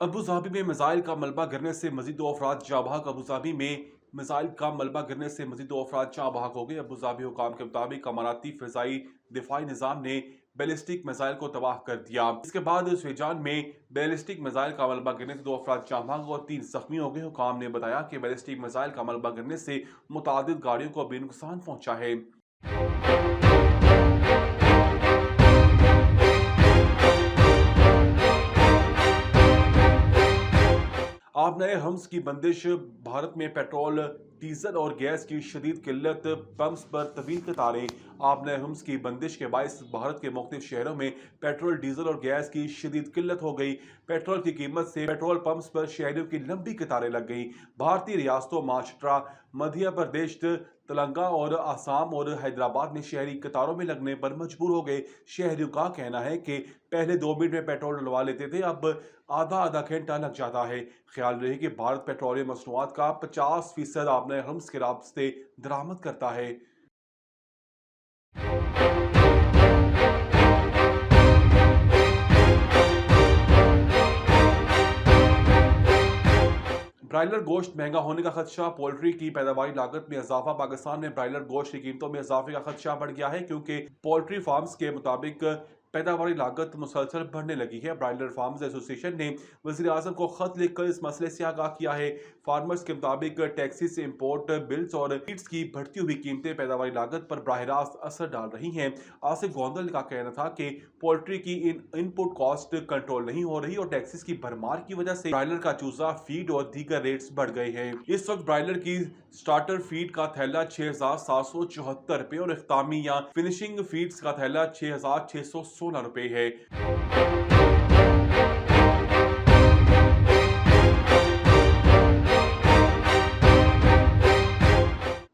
Abu Dhabi में missile का मलबा गिरने से मजीद दो अफराद जाँ बहक। अबूधाबी में मिसाइल का मलबा गिरने से मजीद दो अफराद जाँ बहक हो गए। अबूधाबी हुकाम के मुताबिक अमाराती फिजाई दिफाई निज़ाम ने बैलिस्टिक मिसाइल को तबाह कर दिया। इसके बाद स्वेजान में बैलिस्टिक मिसाइल का मलबा गिरने से दो अफराद जाँ बहक और 3 जख्मी हो गए। हुकाम ने बताया कि बैलिस्टिक मिसाइल का मलबा गिरने से मुतादिद गाड़ियों को भी नुकसान पहुंचा है। आबनाए हम्स की बंदिश। भारत में पेट्रोल, डीजल और गैस की शदीद किल्लत, पंप्स पर तवील कतारें। आबनाए हम्स की बंदिश के बायस भारत के मुख्तलिफ शहरों में पेट्रोल, डीजल और गैस की शदीद किल्लत हो गई। पेट्रोल की कीमत से पेट्रोल पंप्स पर शहरियों की लंबी कतारें लग गई। भारतीय रियासतों महाराष्ट्र, मध्य प्रदेश, तेलंगाना और आसाम और हैदराबाद में शहरी कतारों में लगने पर मजबूर हो गए। शहरियों का कहना है कि पहले 2 मिनट में पेट्रोल डलवा लेते थे, अब आधा आधा घंटा लग जाता है। ख्याल रहे कि भारत पेट्रोलियम मसनूआत का 50% आबनाए हम्स के रास्ते दरामद करता है। ब्रायलर गोश्त महंगा होने का खदशा। पोल्ट्री की पैदावारी लागत में इजाफा। पाकिस्तान में ब्रायलर गोश्त की कीमतों में इजाफे का खदशा बढ़ गया है, क्योंकि पोल्ट्री फार्म्स के मुताबिक पैदावारी लागत मुसलसल बढ़ने लगी है। ब्रायलर फार्म्स एसोसिएशन ने वज़ीर आज़म को खत लिखकर इस मसले से आगाह किया है। फार्मर्स के मुताबिक टैक्सेस, इंपोर्ट बिल्स और फीड्स की बढ़ती हुई कीमतें पैदावारी लागत पर बराह रास्त असर डाल रही हैं। आसिफ गोंदल का कहना था कि पोल्ट्री की इनपुट कॉस्ट कंट्रोल नहीं हो रही और टैक्सेस की भरमार की वजह से ब्रायलर का चूजा, फीड और दीगर रेट्स बढ़ गए हैं। इस वक्त ब्रायलर की स्टार्टर फीड का थैला 6,774 रुपए और इख्तामी या फिनिशिंग फीड्स का थैला 6,616 रुपए है।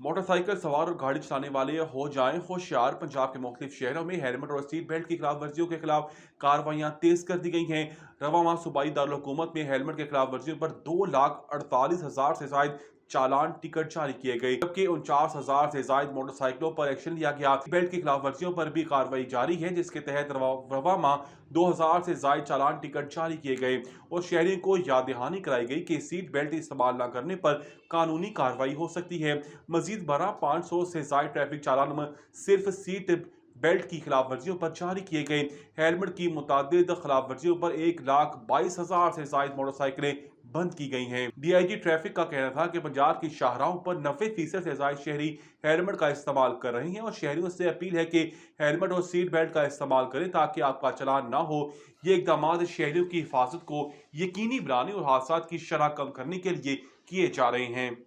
मोटरसाइकिल सवार और गाड़ी चलाने वाले हो जाएं होशियार। पंजाब के मुख्तलिफ शहरों में हेलमेट और सीट बेल्ट की खिलाफ वर्जियों के खिलाफ कार्रवाइयां तेज कर दी गई हैं। रवा माह सूबाई दारुल हुकूमत में हेलमेट के खिलाफ वर्जियों पर 2,48,000 से जायद चालान टिकट जारी किए गए, जबकि 49,000 से जायद मोटरसाइकिलों पर एक्शन लिया गया। बेल्ट की खिलाफ वर्जियों पर भी कार्रवाई जारी है, जिसके तहत रवा माह 2,000 से जायद चालान टिकट जारी किए गए और शहरियों को याद दहानी कराई गई कि सीट बेल्ट इस्तेमाल न करने पर कानूनी कार्रवाई हो सकती है। मजीद 500 से जायद ट्रैफिक चालान सिर्फ सीट बेल्ट की खिलाफ वर्जियों पर जारी किए गए। हेलमेट की मुतादिद खिलाफ वर्जियों पर 1,22,000 से जायद मोटरसाइकिलें बंद की गई हैं। डीआईजी ट्रैफिक का कहना था कि पंजाब की शाहराहों पर 90% से जायद शहरी हेलमेट का इस्तेमाल कर रहे हैं और शहरियों से अपील है कि हेलमेट और सीट बेल्ट का इस्तेमाल करें ताकि आपका चालान ना हो। ये इकदाम शहरियों की हिफाजत को यकीनी बनाने और हादसात की शरह कम करने के लिए किए जा रहे हैं।